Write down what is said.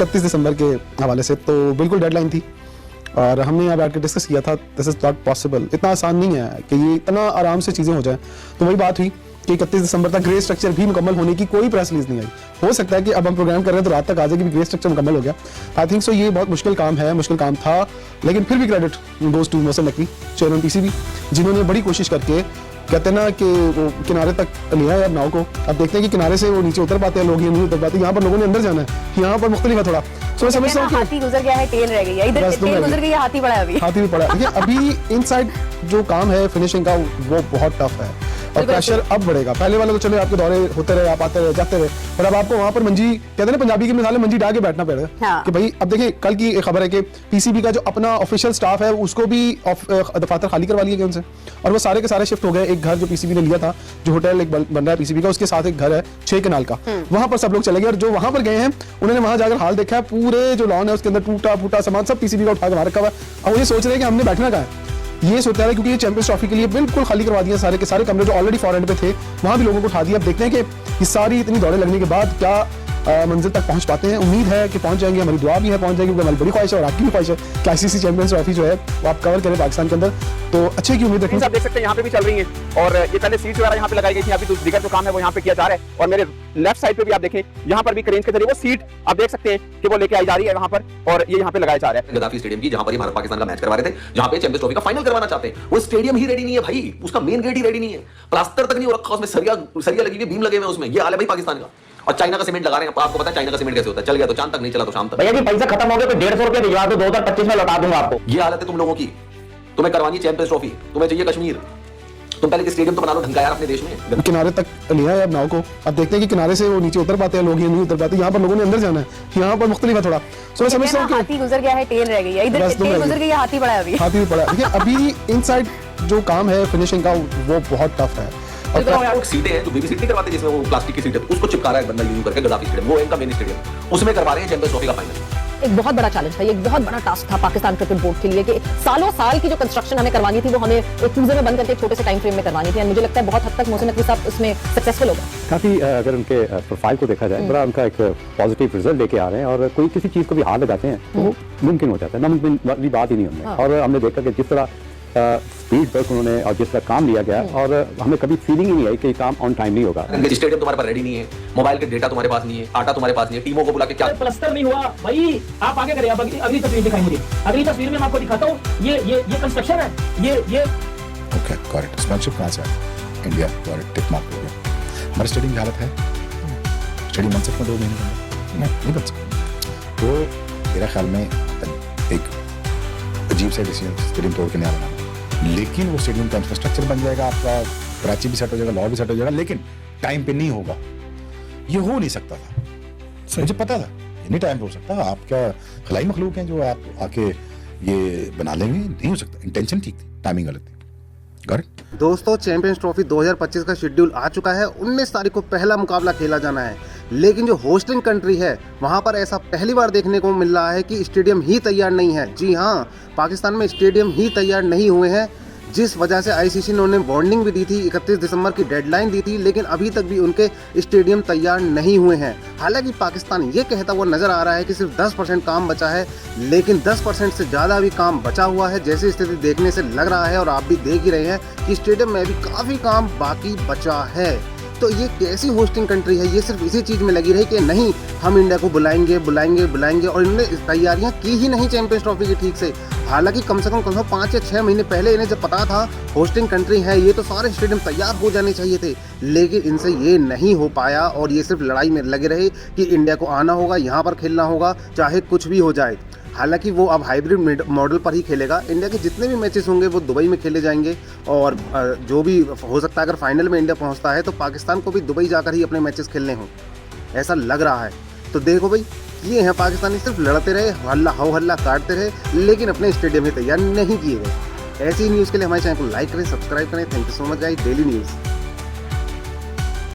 31 दिसंबर के हवाले से, तो बिल्कुल डेडलाइन थी और हमने यहाँ बैठ के डिस्कस किया था। दिस इज़ नॉट पॉसिबल, इतना आसान नहीं है कि ये इतना आराम से चीज़ें हो जाएं। तो वही बात हुई कि 31 दिसंबर तक ग्रे स्ट्रक्चर भी मुकम्मल होने की कोई प्रेस रिलीज नहीं आई। हो सकता है कि अब हम प्रोग्राम कर रहे हैं तो रात तक आ जाए कि ग्रे स्ट्रक्चर मुकम्मल हो गया। आई थिंक सो ये बहुत मुश्किल काम है, मुश्किल काम था, लेकिन फिर भी credit goes to Mohsin Naqvi, chairman PCB, जिन्होंने बड़ी कोशिश करके कहते हैं ना कि वो किनारे तक लिया है अब नाव को। अब देखते हैं कि किनारे से वो नीचे उतर पाते हैं लोग, ये नहीं उतर पाते। यहाँ पर लोगों ने अंदर जाना है, यहाँ पर मुख्तलिफ है थोड़ा। सो मैं समझता हूँ कि हाथी गुजर गया है, टेल रह गई है, इधर टेल गुजर गई है, हाथी पड़ा है अभी। हाथी भी पड़ा है। देखिए अभी इनसाइड जो काम है फिनिशिंग का वो बहुत टफ है और प्रेशर अब बढ़ेगा। पहले वाले तो चले आपके दौरे होते रहे, आप आते रहे जाते रहे, पर अब आपको वहां पर मंजी कहते हैं ना पंजाबी की मिसाल है, मंजी डाल के बैठना पड़ेगा। हाँ। कि भाई अब देखिए कल की एक खबर है कि पीसीबी का जो अपना ऑफिशियल स्टाफ है उसको भी दफातर खाली करवा लिए गए उनसे, और वो सारे के सारे शिफ्ट हो गए। एक घर जो पीसीबी ने लिया था, जो होटल एक बन रहा है पीसीबी का, उसके साथ एक घर है 6 कनाल का, वहां पर सब लोग चले गए। और जो वहां पर गए हैं उन्होंने वहां जाकर हाल देखा है, पूरे जो लॉन है उसके अंदर टूटा फूटा सामान सब पीसीबी का उठा के वहां रखा हुआ है। अब वो ये सोच रहे हैं कि हमने बैठना कहाँ है, ये सोचता है क्योंकि ये चैंपियंस ट्रॉफी के लिए बिल्कुल खाली करवा दिया सारे के सारे कमरे जो ऑलरेडी फॉर एंड पे थे, वहां भी लोगों को उठा दिया। अब देखते हैं कि ये सारी इतनी दौड़े लगने के बाद क्या मंजिल तक पहुंच पाते हैं। उम्मीद है कि पहुंच जाएंगे, हमारी दुआ भी है पहुंच जाएगी, क्योंकि हमारी बड़ी ख्वाहिश है और आपकी भी ख्वाहिश है कि आईसीसी चैंपियंस ट्रॉफी जो है वो आप कवर करें पाकिस्तान के अंदर, तो अच्छे की उम्मीद रखें। आप देख सकते हैं यहाँ पे भी चल रही है और ये पहले सीट्स वगैरह यहाँ पे लगाई गई थी, अभी तो दिगर जो काम है वो यहाँ पे किया जा रहा है। और मेरे लेफ्ट साइड पे भी आप देखें, यहाँ पर भी क्रेन के जरिए वो सीट आप देख सकते हैं कि वो लेके आई जा रही है वहाँ पर, और ये यहाँ पे लगाया जा रहा है गद्दाफी स्टेडियम की, जहाँ पर भारत पाकिस्तान का मैच करवा रहे थे, जहाँ पे चैंपियंस ट्रॉफी का फाइनल करवाना चाहते हैं। वो स्टेडियम ही रेडी नहीं है भाई, उसका मेन गेट ही रेडी नहीं है, प्लास्टर तक नहीं हो रखा, उसमें सरिया लगी हुई, बीम लगे हुए हैं उसमें। ये हाल है भाई पाकिस्तान का। और चाइना का सीमेंट लगा रहे हैं, आपको पता है चाइना का सीमेंट कैसे होता है, चल गया तो चांद तक, नहीं चला तो शाम तक। भैया जी पैसा खत्म हो गया तो 150 रुपए भिजवा दो, 2025 में लौटा दूंगा आपको। ये हालत है तुम लोगों की। तुम्हें करवानी चैंपियंस ट्रॉफी, तुम्हें चाहिए कश्मीर, तुम पहले स्टेडियम तो बना लो ढंग का यार अपने देश में। किनारे तक लिया है अब नाव को। अब देखते हैं कि किनारे से वो नीचे उतर पाते हैं लोग, ये नहीं उतर पाते। यहाँ पर लोगों ने अंदर जाना है, यहाँ पर मुख्तलिफ है थोड़ा। सो मैं समझता हूँ कि हाथी गुजर गया है, टेल रह गई है, इधर टेल गुजर गई है, हाथी पड़ा है अभी। हाथी भी पड़ा है। देखिए अभी इनसाइड जो काम है फिनिशिंग का वो बहुत टफ है। और सीटें हैं जो बीबी सीट नहीं करवाते, जिसमें वो प्लास्टिक की सीट है, उसको चिपका रहा है बंदा यूं करके गद्दाफी स्टेडियम, वो इनका मेन स्टेडियम, उसमें करवा रहे हैं चैंपियंस ट्रॉफी का फाइनल। एक बहुत बड़ा चैलेंज था, ये एक बहुत बड़ा टास्क था पाकिस्तान क्रिकेट बोर्ड के लिए कि सालों साल की जो कंस्ट्रक्शन हमें करवानी थी वो हमें एक क्रूजर में बंद करके एक छोटे से टाइम फ्रेम में करवानी थी। मुझे लगता है बहुत हद तक मोहसिन नकवी साहब उसमें सक्सेसफुल हो गए। काफ़ी अगर उनके प्रोफाइल को देखा जाए, बड़ा उनका एक पॉजिटिव रिजल्ट लेके आ रहे हैं, और कोई किसी चीज़ को भी हाथ लगाते हैं तो वो मुमकिन हो जाता है, नामुमकिन वाली बात ही नहीं उनमें। और हमने देखा कि जिस तरह स्पीड वर्क उन्होंने और जिस तरह काम लिया गया, और हमें कभी फीलिंग ही नहीं आई कि काम ऑन टाइम नहीं होगा। स्टेडियम तुम्हारे पास रेडी नहीं है, मोबाइल के डेटा तुम्हारे पास नहीं है, आटा तुम्हारे पास नहीं है, टीमों को बुला के क्या प्लास्टर नहीं हुआ भाई, आप आगे करें। अगली तस्वीर दिखाई मुझे, अगली तस्वीर में मैं आपको दिखाता हूँ, ये कंस्ट्रक्शन है, ये ओके करेक्ट। स्पॉन्सरशिप कहाँ से है? इंडिया करेक्ट, टिक मार्क हो गया। हमारे स्टेडियम की हालत है, स्टेडियम बन सकते हैं 2 महीने नहीं बन सकते। तो मेरा ख्याल में एक अजीब सा डिसीजन स्टेडियम तोड़ के नहीं बनाना, लेकिन वो स्टेडियम का इंफ्रास्ट्रक्चर बन जाएगा, आपका कराची भी सेट हो जाएगा, लाहौर भी सेट हो जाएगा, लेकिन टाइम पे नहीं होगा। ये हो नहीं सकता था, मुझे पता था ये नहीं टाइम पे हो सकता। आप क्या खलाई मखलूक हैं जो आप आके ये बना लेंगे? नहीं हो सकता। इंटेंशन ठीक थी, टाइमिंग गलत थी। दोस्तों चैंपियंस ट्रॉफी 2025 का शेड्यूल आ चुका है। 19 तारीख को पहला मुकाबला खेला जाना है, लेकिन जो होस्टिंग कंट्री है वहां पर ऐसा पहली बार देखने को मिल रहा है कि स्टेडियम ही तैयार नहीं है। जी हाँ, पाकिस्तान में स्टेडियम ही तैयार नहीं हुए हैं, जिस वजह से आईसीसी ने उन्हें वार्निंग भी दी थी, 31 दिसंबर की डेडलाइन दी थी, लेकिन अभी तक भी उनके स्टेडियम तैयार नहीं हुए हैं। हालांकि पाकिस्तान ये कहता हुआ नजर आ रहा है कि सिर्फ 10% काम बचा है, लेकिन 10% से ज़्यादा भी काम बचा हुआ है जैसी स्थिति देखने से लग रहा है। और आप भी देख ही रहे हैं कि स्टेडियम में भी काफ़ी काम बाकी बचा है। तो ये कैसी होस्टिंग कंट्री है? ये सिर्फ इसी चीज़ में लगी रही कि नहीं हम इंडिया को बुलाएंगे, और इन्होंने तैयारियां की ही नहीं चैंपियंस ट्रॉफी की ठीक से। हालांकि कम से कम 5 या 6 महीने पहले इन्हें जब पता था होस्टिंग कंट्री है ये, तो सारे स्टेडियम तैयार हो जाने चाहिए थे, लेकिन इनसे ये नहीं हो पाया। और ये सिर्फ लड़ाई में लगे रहे कि इंडिया को आना होगा, यहाँ पर खेलना होगा, चाहे कुछ भी हो जाए। हालांकि वो अब हाइब्रिड मॉडल पर ही खेलेगा। इंडिया के जितने भी मैचेस होंगे वो दुबई में खेले जाएंगे, और जो भी हो सकता है अगर फाइनल में इंडिया पहुंचता है तो पाकिस्तान को भी दुबई जाकर ही अपने मैचेस खेलने हों, ऐसा लग रहा है। तो देखो भाई, ये हैं पाकिस्तानी, सिर्फ लड़ते रहे, हल्ला हो हल्ला काटते रहे, लेकिन अपने स्टेडियम ही तैयार नहीं किए गए। ऐसी न्यूज़ के लिए हमारे चैनल को लाइक करें, सब्सक्राइब करें। Thank you so much guys. Daily news.